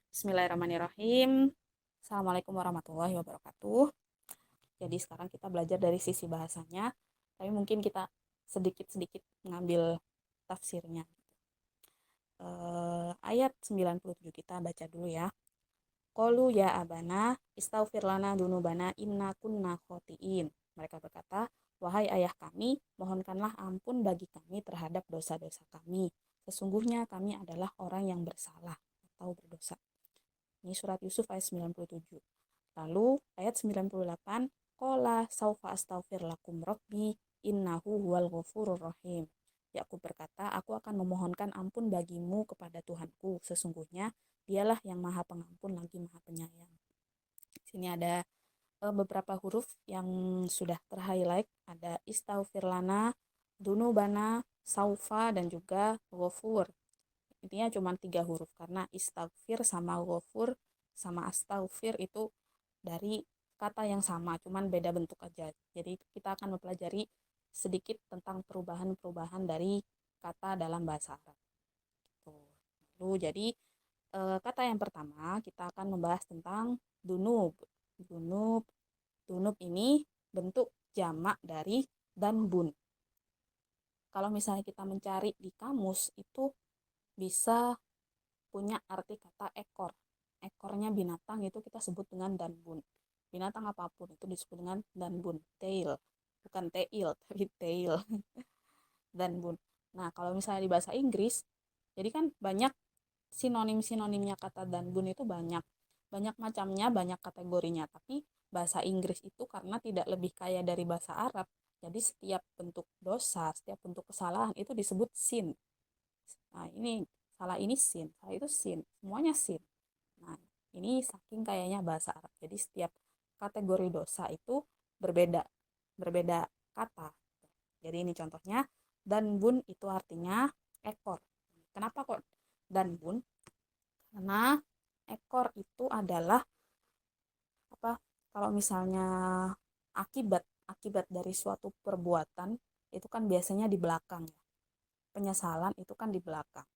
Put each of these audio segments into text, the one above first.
Bismillahirrahmanirrahim. Assalamualaikum warahmatullahi wabarakatuh. Jadi sekarang kita belajar dari sisi bahasanya, tapi mungkin kita sedikit-sedikit mengambil tafsirnya. Ayat 97 kita baca dulu ya. Qalu ya abana istaghfir lana dunubana inna kunna khotiin. Mereka berkata, wahai ayah kami, mohonkanlah ampun bagi kami terhadap dosa-dosa kami. Sesungguhnya kami adalah orang yang bersalah atau berdosa. Ini surat Yusuf ayat 97. Lalu ayat 98, Qala saufa astaghfir lakum rabbi innahu huwal ghafurur rahim. Yakub berkata, aku akan memohonkan ampun bagimu kepada Tuhanku. Sesungguhnya dialah yang maha pengampun lagi maha penyayang. Sini ada beberapa huruf yang sudah terhighlight. Ada istaghfir lana, dunubana, saufa, dan juga ghafur. Intinya cuma 3 huruf karena istaghfir sama ghafur sama astaghfir itu dari kata yang sama, cuman beda bentuk aja. Jadi kita akan mempelajari sedikit tentang perubahan-perubahan dari kata dalam bahasa Arab. Lalu jadi kata yang pertama kita akan membahas tentang dunub. Dunub, dunub ini bentuk jamak dari danbun. Kalau misalnya kita mencari di kamus itu bisa punya arti kata ekor. Ekornya binatang itu kita sebut dengan danbun. Binatang apapun itu disebut dengan danbun, tail. Bukan tail, tapi tail. Danbun. Nah, kalau misalnya di bahasa Inggris, jadi kan banyak sinonim-sinonimnya kata danbun itu banyak. Banyak macamnya, banyak kategorinya. Tapi bahasa Inggris itu karena tidak lebih kaya dari bahasa Arab, jadi setiap bentuk dosa, setiap bentuk kesalahan itu disebut sin. Nah, ini salah ini sin, salah itu sin, semuanya sin. Nah, ini saking kayaknya bahasa Arab. Jadi setiap kategori dosa itu berbeda, berbeda kata. Jadi ini contohnya, danbun itu artinya ekor. Kenapa kok danbun? Karena ekor itu adalah apa? Kalau misalnya akibat akibat dari suatu perbuatan itu kan biasanya di belakang ya. Penyesalan itu kan di belakang.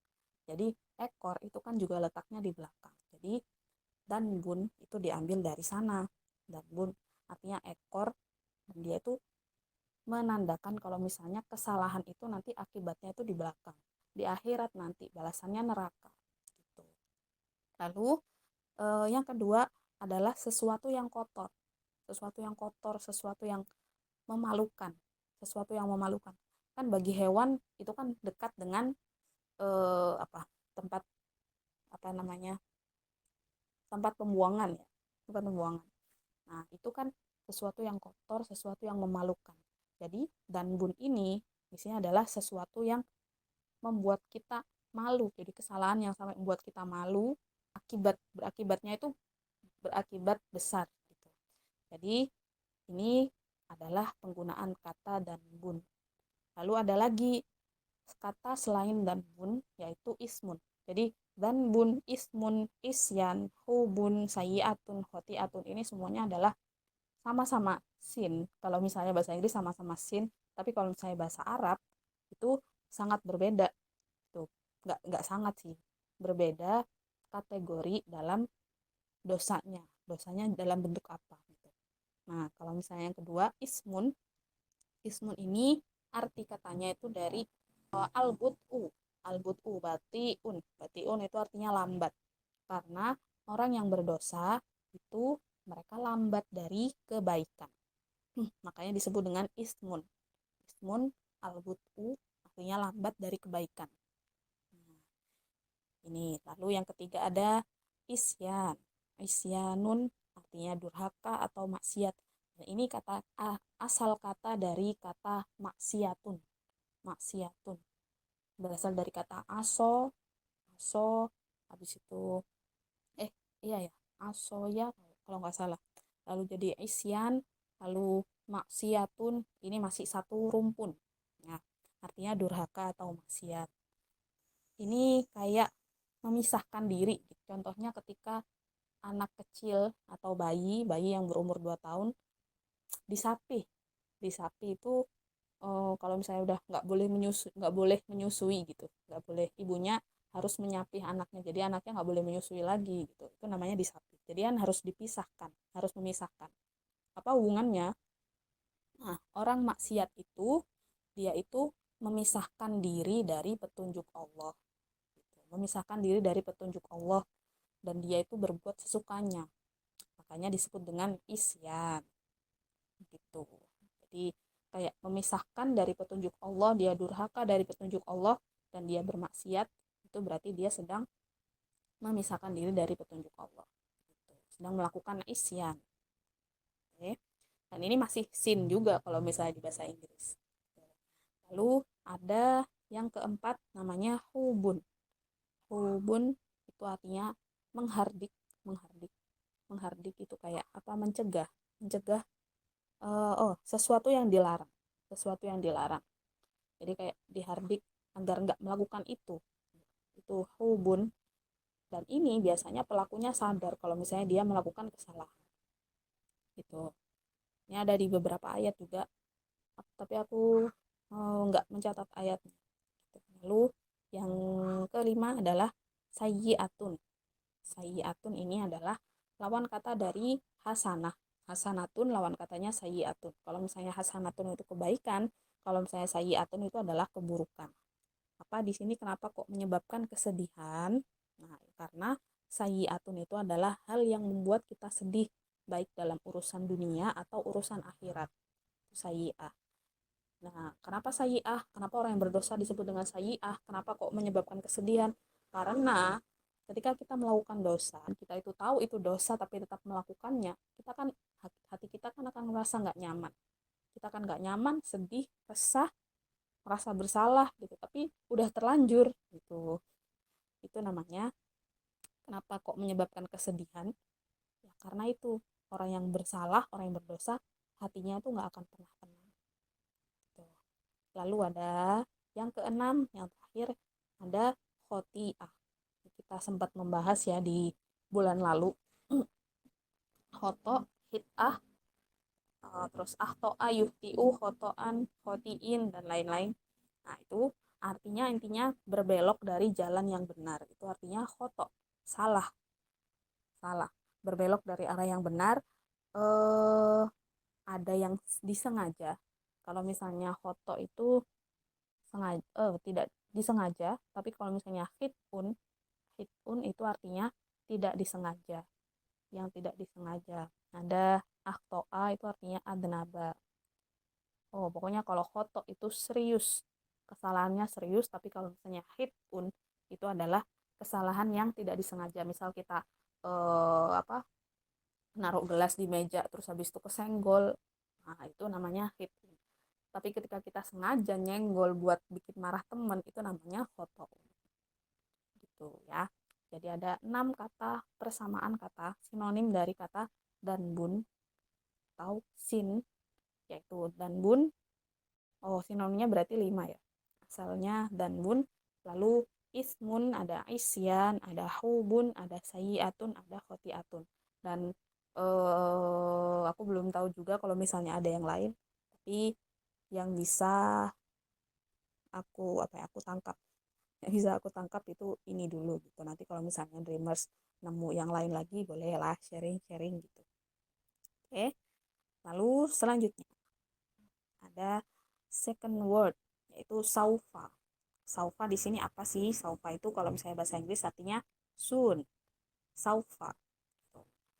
Jadi ekor itu kan juga letaknya di belakang. Jadi danbun itu diambil dari sana. Danbun artinya ekor, dan dia itu menandakan kalau misalnya kesalahan itu nanti akibatnya itu di belakang. Di akhirat nanti balasannya neraka. Gitu. Lalu yang kedua adalah sesuatu yang kotor. Sesuatu yang kotor, sesuatu yang memalukan. Sesuatu yang memalukan. Kan bagi hewan itu kan dekat dengan apa tempat apa namanya tempat pembuangan ya, tempat pembuangan. Nah itu kan sesuatu yang kotor, sesuatu yang memalukan. Jadi danbun ini di sini adalah sesuatu yang membuat kita malu. Jadi kesalahan yang sampai membuat kita malu, berakibatnya itu berakibat besar gitu. Jadi ini adalah penggunaan kata danbun. Lalu ada lagi kata selain danbun yaitu ismun. Jadi danbun, ismun, isyan, hubun, sayiatun, khotiatun ini semuanya adalah sama-sama sin. Kalau misalnya bahasa Inggris sama-sama sin, tapi kalau misalnya bahasa Arab itu sangat berbeda. Tuh, nggak sangat sih. Berbeda kategori dalam dosanya. Dosanya dalam bentuk apa gitu. Nah, kalau misalnya yang kedua ismun, ismun ini arti katanya itu dari al-bud'u. Al-bud'u batiun. Batiun itu artinya lambat. Karena orang yang berdosa itu mereka lambat dari kebaikan. Makanya disebut dengan ismun. Ismun al-bud'u artinya lambat dari kebaikan. Nah, ini lalu yang ketiga ada isyan. Isyanun artinya durhaka atau maksiat. Nah, ini kata asal kata dari kata maksiatun. Maksiatun berasal dari kata aso, aso, habis itu iya ya, aso ya kalau nggak salah. Lalu jadi isyan, lalu maksiatun, ini masih satu rumpun. Nah, artinya durhaka atau maksiat. Ini kayak memisahkan diri. Contohnya ketika anak kecil atau bayi yang berumur 2 tahun disapih. Disapih itu kalau misalnya udah nggak boleh menyusui gitu, nggak boleh ibunya harus menyapih anaknya, jadi anaknya nggak boleh menyusui lagi gitu, itu namanya disapih. Jadi kan harus dipisahkan, harus memisahkan. Apa hubungannya? Nah, orang maksiat itu dia itu memisahkan diri dari petunjuk Allah gitu. Memisahkan diri dari petunjuk Allah, dan dia itu berbuat sesukanya, makanya disebut dengan isyan gitu. Jadi kayak memisahkan dari petunjuk Allah, dia durhaka dari petunjuk Allah, dan dia bermaksiat, itu berarti dia sedang memisahkan diri dari petunjuk Allah gitu. Sedang melakukan isyan. Oke. Dan ini masih sin juga kalau misalnya di bahasa Inggris. Lalu ada yang keempat namanya hubun. Hubun itu artinya menghardik, menghardik. Menghardik itu kayak apa? Mencegah, mencegah sesuatu yang dilarang, sesuatu yang dilarang. Jadi kayak dihardik agar nggak melakukan itu hubun. Dan ini biasanya pelakunya sadar kalau misalnya dia melakukan kesalahan gitu. Ini ada di beberapa ayat juga, tapi aku nggak mencatat ayatnya. Lalu yang kelima adalah sayyi'atun. Sayyi'atun ini adalah lawan kata dari hasanah. Hasanatun lawan katanya sayyi'atun. Kalau misalnya hasanatun itu kebaikan, kalau misalnya sayyi'atun itu adalah keburukan. Apa di sini kenapa kok menyebabkan kesedihan? Nah, karena sayyi'atun itu adalah hal yang membuat kita sedih, baik dalam urusan dunia atau urusan akhirat. Itu sayyi'ah. Nah, kenapa sayyi'ah? Kenapa orang yang berdosa disebut dengan sayyi'ah? Kenapa kok menyebabkan kesedihan? Karena ketika kita melakukan dosa, kita itu tahu itu dosa tapi tetap melakukannya, kita kan hati kita kan akan merasa nggak nyaman. Kita kan nggak nyaman, sedih, resah, merasa bersalah gitu. Tapi udah terlanjur gitu. Itu namanya kenapa kok menyebabkan kesedihan? Ya, karena itu orang yang bersalah, orang yang berdosa, hatinya itu nggak akan pernah tenang. Gitu. Lalu ada yang keenam, yang terakhir ada khoti'ah. Kita sempat membahas ya di bulan lalu. Khoto, hit'ah, terus ahto'a, yuhti'u, khoto'an, khoti'in, dan lain-lain. Nah, itu artinya intinya berbelok dari jalan yang benar. Itu artinya khoto, salah, salah. Berbelok dari arah yang benar, eh, ada yang disengaja. Kalau misalnya khoto itu sengaja, tidak disengaja, tapi kalau misalnya hitun itu artinya tidak disengaja, yang tidak disengaja. Ada aktoa itu artinya adnaba. Oh, pokoknya kalau khoto itu serius, kesalahannya serius, tapi kalau misalnya hitun itu adalah kesalahan yang tidak disengaja. Misal kita apa, naruh gelas di meja terus habis itu kesenggol, nah itu namanya hitun. Tapi ketika kita sengaja nyenggol buat bikin marah temen, itu namanya khoto gitu ya. Jadi ada 6 kata persamaan kata sinonim dari kata danbun atau sin, yaitu danbun. Oh, sinonimnya berarti 5 ya. Asalnya danbun, lalu ismun, ada isyan, ada hubun, ada sayyi'atun, ada khoti'atun. Dan aku belum tahu juga kalau misalnya ada yang lain. Tapi yang bisa aku tangkap, yang bisa aku tangkap itu ini dulu gitu. Nanti kalau misalnya Dreamers nemu yang lain lagi, bolehlah sharing-sharing gitu. Oke. Lalu selanjutnya ada second word, yaitu saufa. Saufa di sini apa sih? Saufa itu kalau misalnya bahasa Inggris artinya soon. Saufa.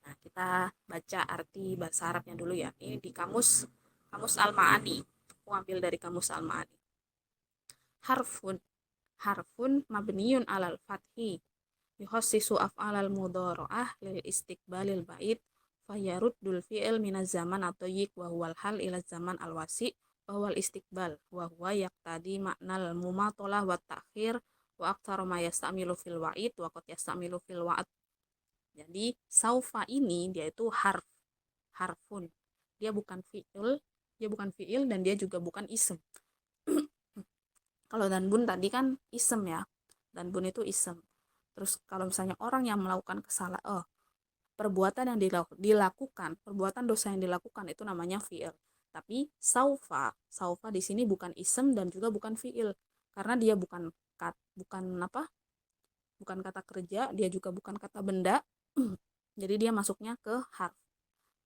Nah, kita baca arti bahasa Arabnya dulu ya. Ini di kamus Al-Ma'ani. Aku ambil dari kamus Al-Ma'ani. Harfun. Harfun mabniun alal fathi. Yuhassisu af'alal mudhara'ah lil istiqbalil ba'id. Fayaruddul fi'il minaz zaman at-tayyiq wa huwal hal ila zaman al-wasi' wa huwal istiqbal wa huwa yaqtadi ma'nal mumatolah wa ta'khir wa aktsara ma yastamilu fil wa'id wa qad yastamilu fil wa'd. Jadi saufa ini dia itu harfun. Dia bukan fi'il dan dia juga bukan isem. Kalau danbun tadi kan isem ya. Danbun itu isem. Terus kalau misalnya orang yang melakukan kesalahan, perbuatan yang dilakukan, perbuatan dosa yang dilakukan itu namanya fi'il. Tapi saufa di sini bukan isem dan juga bukan fi'il, karena dia bukan bukan apa? bukan kata kerja, dia juga bukan kata benda. Jadi dia masuknya ke harf.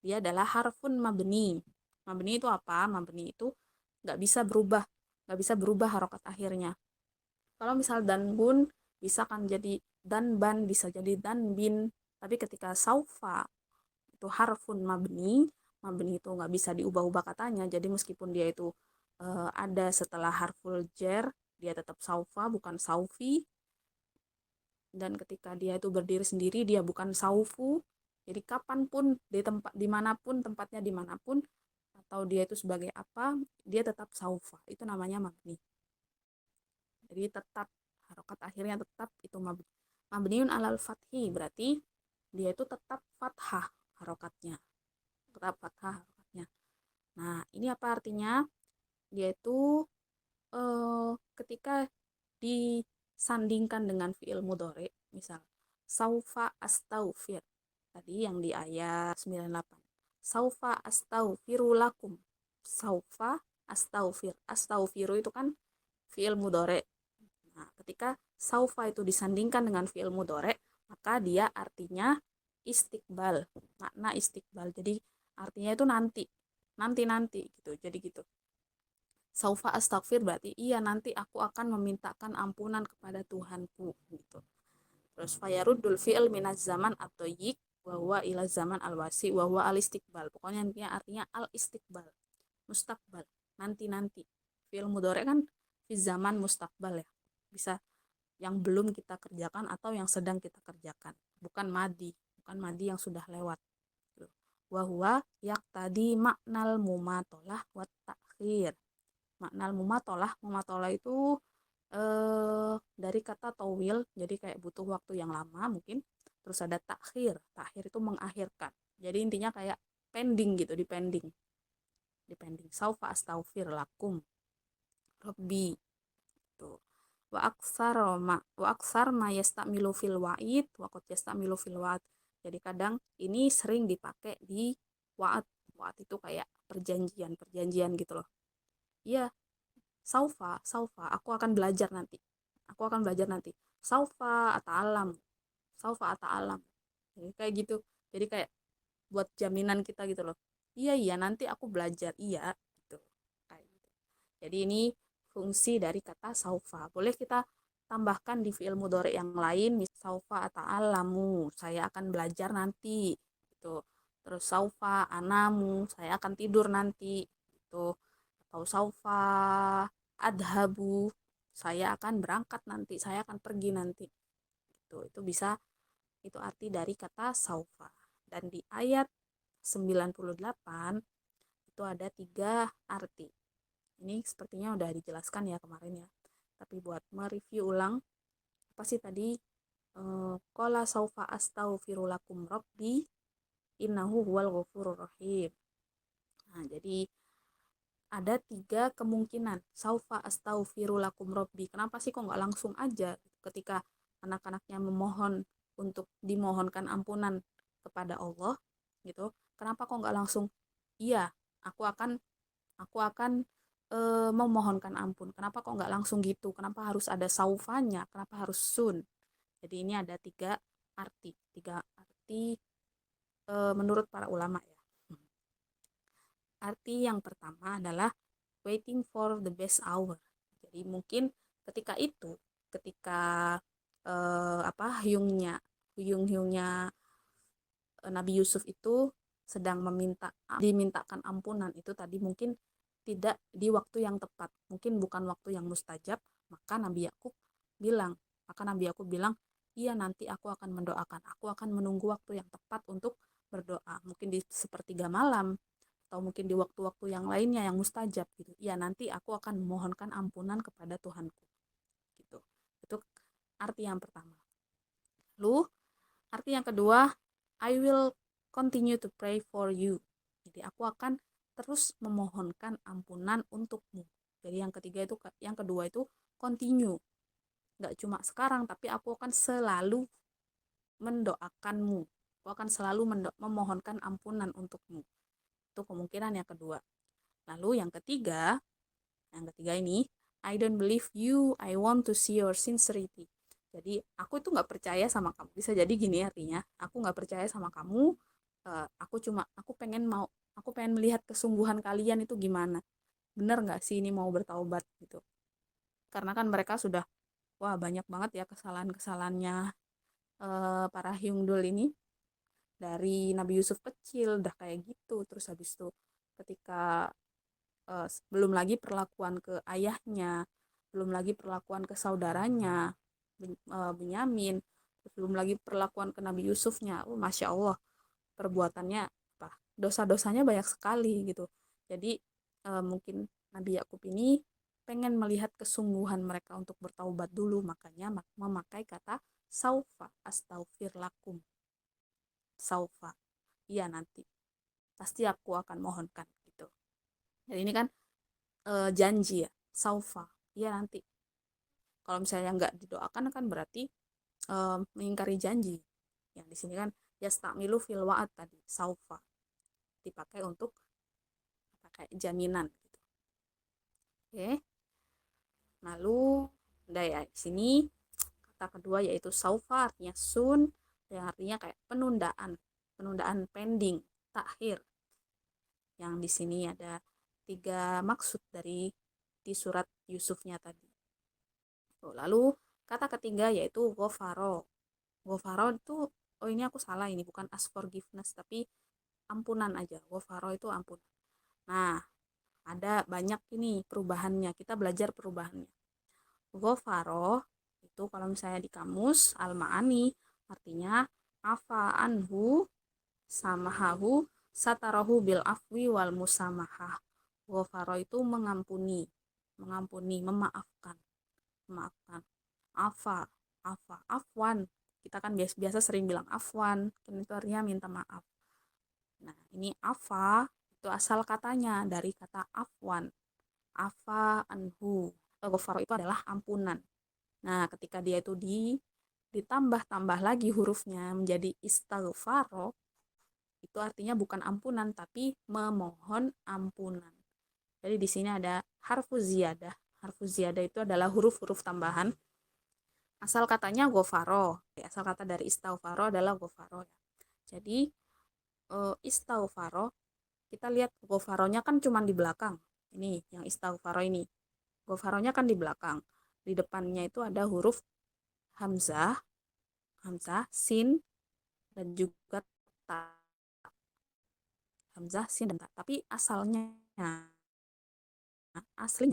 Dia adalah harfun mabni. Mabni itu apa? Mabni itu nggak bisa berubah, nggak bisa berubah harokat akhirnya. Kalau misal danbun bisa kan jadi danban, bisa jadi danbin. Tapi ketika saufa itu harfun mabni, mabni itu nggak bisa diubah-ubah katanya. Jadi meskipun dia itu ada setelah harful jer, dia tetap saufa bukan saufi. Dan ketika dia itu berdiri sendiri, dia bukan saufu. Jadi kapanpun di tempat dimanapun, tempatnya dimanapun, atau dia itu sebagai apa, dia tetap saufa. Itu namanya mabni. Jadi tetap harokat akhirnya tetap itu mabni. Mabniun alal fathi berarti dia itu tetap fathah harokatnya, tetap fathah harokatnya. Nah, ini apa artinya? Dia itu ketika disandingkan dengan fiil mudhari, misal saufa astaghfir, tadi yang di ayat 98, saufa astaghfiru lakum, saufa astaghfir, astaghfiru itu kan fiil mudhari. Nah, ketika saufa itu disandingkan dengan fiil mudhari, maka dia artinya istiqbal, makna istiqbal. Jadi artinya itu nanti, nanti gitu. Jadi gitu. Saufa astaghfir berarti iya nanti aku akan memintakan ampunan kepada Tuhanku gitu. Terus fayaruddul fi'il minaz zaman at-thayyib wa huwa ila zaman al-wasi wa huwa al-istiqbal. Pokoknya intinya artinya al-istiqbal, mustaqbal, nanti-nanti. Fi'il mudhari kan fi zaman mustaqbal ya. Bisa yang belum kita kerjakan atau yang sedang kita kerjakan. Bukan madi, bukan madi yang sudah lewat. Wa huwa yaqtadi maknal mumatolah wa ta'khir. Maknal mumatolah itu dari kata towil, jadi kayak butuh waktu yang lama mungkin. Terus ada takhir itu mengakhirkan, jadi intinya kayak pending gitu, dipending saufa astaghfir lakum rabbi tuh. Wa aksar ma yastamilu fil wa'id wa qad yastamilu fil wa'd. Jadi kadang ini sering dipakai di wa'ad. Wa'ad itu kayak perjanjian gitu loh. Iya, saufa aku akan belajar nanti, saufa ata'alam, jadi kayak gitu. Jadi kayak buat jaminan kita gitu loh, iya nanti aku belajar, iya gitu, kayak gitu. Jadi ini fungsi dari kata saufa. Boleh kita tambahkan di fi'il mudhari yang lain, saufa ata'alamu, saya akan belajar nanti gitu. Terus saufa anamu, saya akan tidur nanti gitu. Atau saufa adhabu, saya akan berangkat nanti, saya akan pergi nanti. Itu bisa, itu arti dari kata saufa. Dan di ayat 98 itu ada 3 arti. Ini sepertinya udah dijelaskan ya kemarin ya. Tapi buat mereview ulang, apa sih tadi? Qala saufa astaghfirulakum rabbi innahu huwal ghafurur rahim. Nah, jadi ada 3 kemungkinan. Saufa astaghfirulakum rabbi. Kenapa sih kok nggak langsung aja ketika anak-anaknya memohon untuk dimohonkan ampunan kepada Allah gitu? Kenapa kok nggak langsung iya, aku akan memohonkan ampun. Kenapa kok nggak langsung gitu? Kenapa harus ada saufanya? Kenapa harus sun? Jadi ini ada 3 arti, menurut para ulama ya. Arti yang pertama adalah waiting for the best hour. Jadi mungkin ketika hyung-hyungnya Nabi Yusuf itu sedang dimintakan ampunan, itu tadi mungkin tidak di waktu yang tepat, mungkin bukan waktu yang mustajab, maka Nabi Yakub bilang, iya nanti aku akan mendoakan, aku akan menunggu waktu yang tepat untuk berdoa, mungkin di sepertiga malam atau mungkin di waktu-waktu yang lainnya yang mustajab gitu. Iya nanti aku akan memohonkan ampunan kepada Tuhanku gitu. Itu arti yang pertama. Lalu arti yang kedua, I will continue to pray for you. Jadi aku akan terus memohonkan ampunan untukmu. Jadi yang kedua itu continue. Nggak cuma sekarang, tapi aku akan selalu mendoakanmu. Aku akan selalu memohonkan ampunan untukmu. Itu kemungkinan yang kedua. Lalu yang ketiga ini, I don't believe you, I want to see your sincerity. Jadi aku itu nggak percaya sama kamu. Bisa jadi gini artinya, aku nggak percaya sama kamu. Aku pengen melihat kesungguhan kalian itu gimana. Bener nggak sih ini mau bertaubat gitu. Karena kan mereka sudah, wah banyak banget ya kesalahan-kesalahannya para Hyungdul ini. Dari Nabi Yusuf kecil udah kayak gitu. Terus habis itu ketika belum lagi perlakuan ke ayahnya, belum lagi perlakuan ke saudaranya Benyamin, belum lagi perlakuan ke Nabi Yusufnya. Masya Allah, perbuatannya apa, dosa-dosanya banyak sekali gitu. Jadi mungkin Nabi Yakub ini pengen melihat kesungguhan mereka untuk bertaubat dulu, makanya memakai kata saufa astaghfir lakum. Saufa, iya nanti pasti aku akan mohonkan gitu. Jadi ini kan janji ya, saufa, iya nanti. Kalau misalnya nggak didoakan kan berarti mengingkari janji. Yang di sini kan yastamilu fil wa'ad tadi, saufa dipakai untuk pakai jaminan gitu. Oke. Lalu udah ya, di sini kata kedua yaitu saufa artinya sun, yang artinya kayak penundaan pending, takhir. Yang di sini ada 3 maksud dari di surat Yusufnya tadi. Lalu kata ketiga yaitu ghafaro. Ghafaro itu, oh ini aku salah, ini bukan ask forgiveness tapi ampunan aja. Ghafaro itu ampunan. Nah, ada banyak ini perubahannya. Kita belajar perubahannya. Ghafaro itu kalau misalnya di kamus Al-Ma'ani artinya afa anhu samahahu satarahu bil afwi wal musamahah. Ghafaro itu mengampuni, memaafkan, Afa, afwan. Kita kan biasa sering bilang afwan, kan itu artinya minta maaf. Nah, ini afa itu asal katanya dari kata afwan. Afa anhu. Ghafaro itu adalah ampunan. Nah, ketika dia itu ditambah-tambah lagi hurufnya menjadi istaghfaro, itu artinya bukan ampunan tapi memohon ampunan. Jadi di sini ada harfu ziyadah. Harfu ziyadah itu adalah huruf-huruf tambahan. Asal katanya gofaro. Asal kata dari istaghfaro adalah gofaro. Jadi istaghfaro, kita lihat gofaronya kan cuma di belakang. Ini yang istaghfaro ini. Gofaronya kan di belakang. Di depannya itu ada huruf hamzah, sin, dan juga ta. Hamzah, sin, dan ta. Tapi aslinya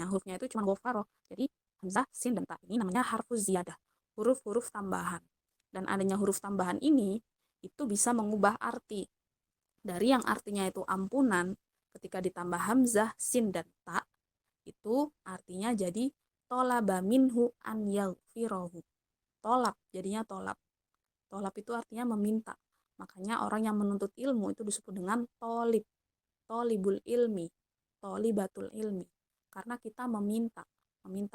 hurufnya itu cuma gofaro. Jadi hamzah, sin, dan ta ini namanya harfuz ziyadah, huruf-huruf tambahan. Dan adanya huruf tambahan ini itu bisa mengubah arti. Dari yang artinya itu ampunan, ketika ditambah hamzah, sin, dan ta, itu artinya jadi tolaba minhu an yaghfirahu. Tolab, jadinya tolab. Tolab itu artinya meminta. Makanya orang yang menuntut ilmu itu disebut dengan tolib. Tolibul ilmi, tolibatul ilmi. Karena kita meminta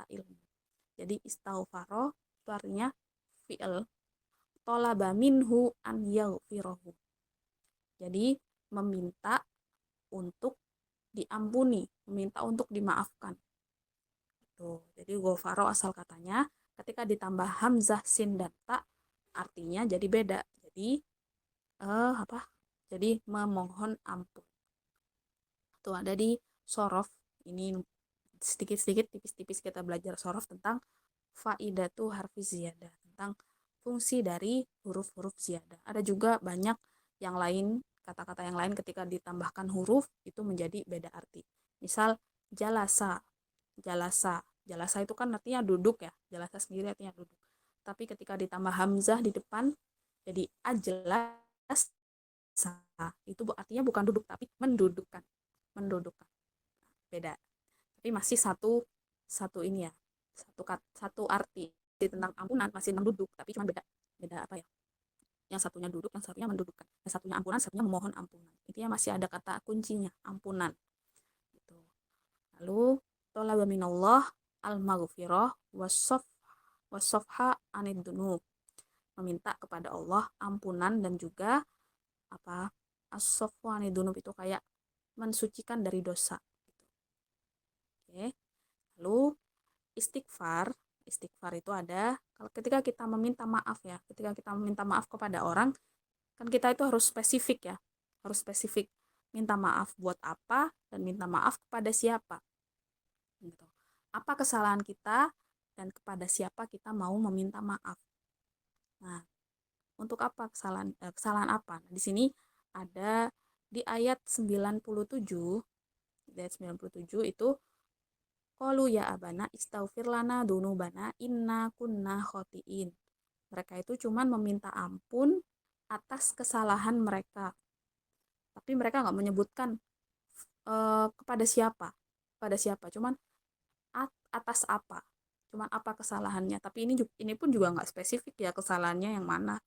ilmu. Jadi istaghfaro itu artinya fi'il tolaba minhu an yaghfirahu. Jadi meminta untuk diampuni, meminta untuk dimaafkan. Tuh, jadi ghafaro asal katanya ketika ditambah hamzah, sin, dan ta artinya jadi beda. Jadi Jadi memohon ampun. Tuh ada di sorof. Ini sedikit-sedikit tipis-tipis kita belajar sorof tentang faidatu harfi ziyadah, tentang fungsi dari huruf-huruf ziyadah. Ada juga banyak yang lain, kata-kata yang lain ketika ditambahkan huruf itu menjadi beda arti. Misal jalasa. Jalasa itu kan artinya duduk ya. Jalasa sendiri artinya duduk. Tapi ketika ditambah hamzah di depan jadi ajlas, itu artinya bukan duduk tapi mendudukkan. Beda. Tapi masih satu ini ya. Satu arti tentang ampunan masih tentang duduk tapi cuma beda apa ya, yang satunya duduk yang satunya mendudukkan, yang satunya ampunan satunya memohon ampunan. Intinya masih ada kata kuncinya ampunan gitu. Lalu tolaba minallah al-maghfirah wasofha anid dunub, meminta kepada Allah ampunan dan juga apa, as-sofha anid dunub itu kayak mensucikan dari dosa gitu. Oke. Lalu istighfar itu ada Kalau ketika kita meminta maaf ya, ketika kita meminta maaf kepada orang, kan kita itu harus spesifik ya, harus spesifik. Minta maaf buat apa dan minta maaf kepada siapa. Gitu. Apa kesalahan kita dan kepada siapa kita mau meminta maaf. Nah, untuk apa kesalahan apa? Nah, di sini ada di ayat 97, di ayat 97 itu qalu ya abana istaghfir lana dunubana inna kunna khotiin. Mereka itu cuman meminta ampun atas kesalahan mereka. Tapi mereka nggak menyebutkan kepada siapa. Kepada siapa, cuman atas apa. Cuman apa kesalahannya. Tapi ini pun juga nggak spesifik ya kesalahannya yang mana.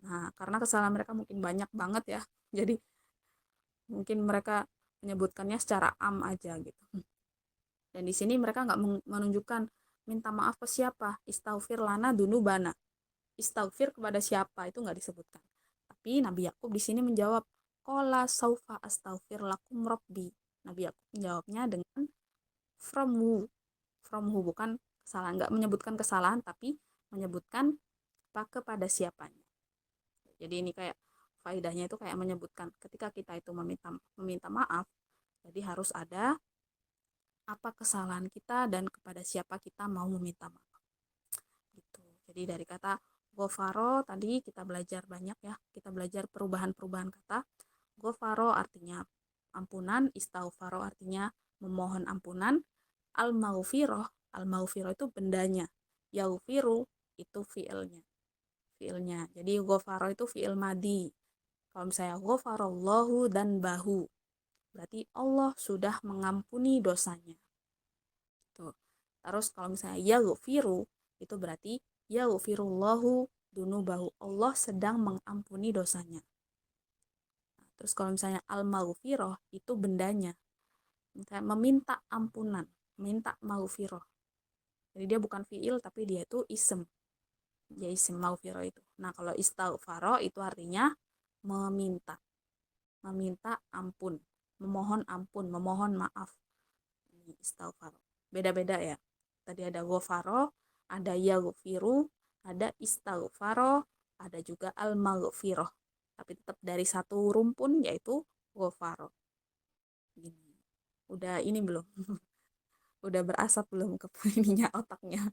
Nah, karena kesalahan mereka mungkin banyak banget ya. Jadi mungkin mereka menyebutkannya secara am aja gitu. Dan di sini mereka nggak menunjukkan minta maaf ke siapa. Istaghfir lana dunubana. Istaghfir kepada siapa itu nggak disebutkan. Tapi Nabi Yakub di sini menjawab, Qala saufa astaghfir lakum rabbi. Nabi Yakub menjawabnya dengan from who bukan kesalahan, nggak menyebutkan kesalahan tapi menyebutkan apa kepada siapanya. Jadi ini kayak faedahnya itu kayak menyebutkan ketika kita itu meminta maaf, jadi harus ada apa kesalahan kita dan kepada siapa kita mau meminta maaf. Gitu. Jadi dari kata gofaro tadi kita belajar banyak ya, kita belajar perubahan-perubahan kata. Gofaro artinya ampunan, istaghfaro artinya memohon ampunan, al-maghfirah itu bendanya, yaghfiru itu fiilnya. Jadi gofaro itu fiil madi. Kalau misalnya ghafarallahu dan bahu, berarti Allah sudah mengampuni dosanya. Tuh. Terus kalau misalnya yaghfiru, itu berarti yaghfirullahu dunubahu. Allah sedang mengampuni dosanya. Nah, terus kalau misalnya al-maghfirah itu bendanya. Misalnya meminta ampunan, minta maghfirah. Jadi dia bukan fiil tapi dia itu ism. Dia ism maghfirah itu. Nah, kalau istaghfara itu artinya meminta. Meminta ampun, memohon ampun, memohon maaf. Ini istighfar. Beda-beda ya. Tadi ada ghafaro, ada yaghfiru, ada istighfaro, ada juga al-maghfirah. Tapi tetap dari satu rumpun yaitu ghafaro. Gini. Udah ini belum? Udah berasap belum ke ininya otaknya?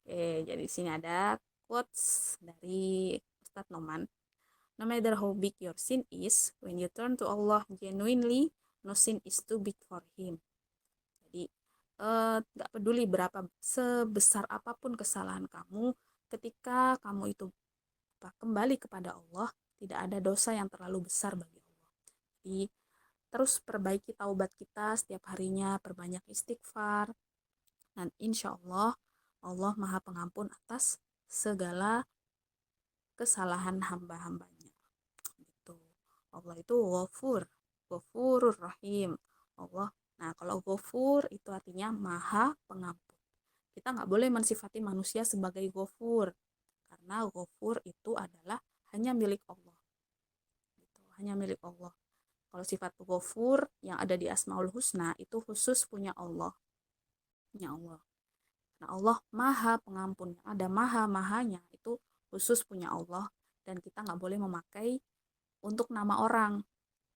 Oke, jadi di sini ada quotes dari Ustadz Noman. No matter how big your sin is, when you turn to Allah genuinely, no sin is too big for Him. Jadi, gak peduli berapa sebesar apapun kesalahan kamu, ketika kamu itu kembali kepada Allah, tidak ada dosa yang terlalu besar bagi Allah. Jadi, terus perbaiki taubat kita setiap harinya, perbanyak istighfar, dan insya Allah, Allah Maha Pengampun atas segala kesalahan hamba-hambanya. Gitu. Allah itu Ghafurur Rahim. Allah. Nah, kalau Ghafur itu artinya Maha Pengampun. Kita nggak boleh mensifati manusia sebagai Ghafur, karena Ghafur itu adalah hanya milik Allah. Gitu. Hanya milik Allah. Kalau sifat Ghafur yang ada di Asmaul Husna itu khusus punya Allah. Punya Allah. Nah, Allah Maha Pengampun. Yang ada maha-mahanya itu khusus punya Allah, dan kita nggak boleh memakai untuk nama orang.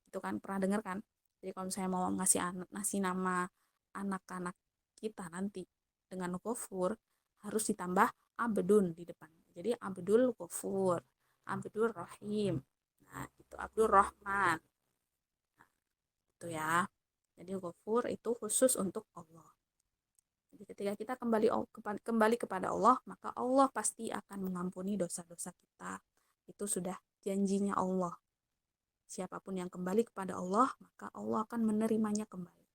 Itu kan pernah dengar kan? Jadi kalau misalnya mau ngasih nama anak-anak kita nanti dengan Ghafur, harus ditambah Abdun di depan. Jadi Abdul Ghafur, Abdul Rahim. Nah, itu Abdul Rahman. Nah, itu ya. Jadi Ghafur itu khusus untuk Allah. Jadi ketika kita kembali kepada Allah, maka Allah pasti akan mengampuni dosa-dosa kita. Itu sudah janjinya Allah. Siapapun yang kembali kepada Allah, maka Allah akan menerimanya kembali.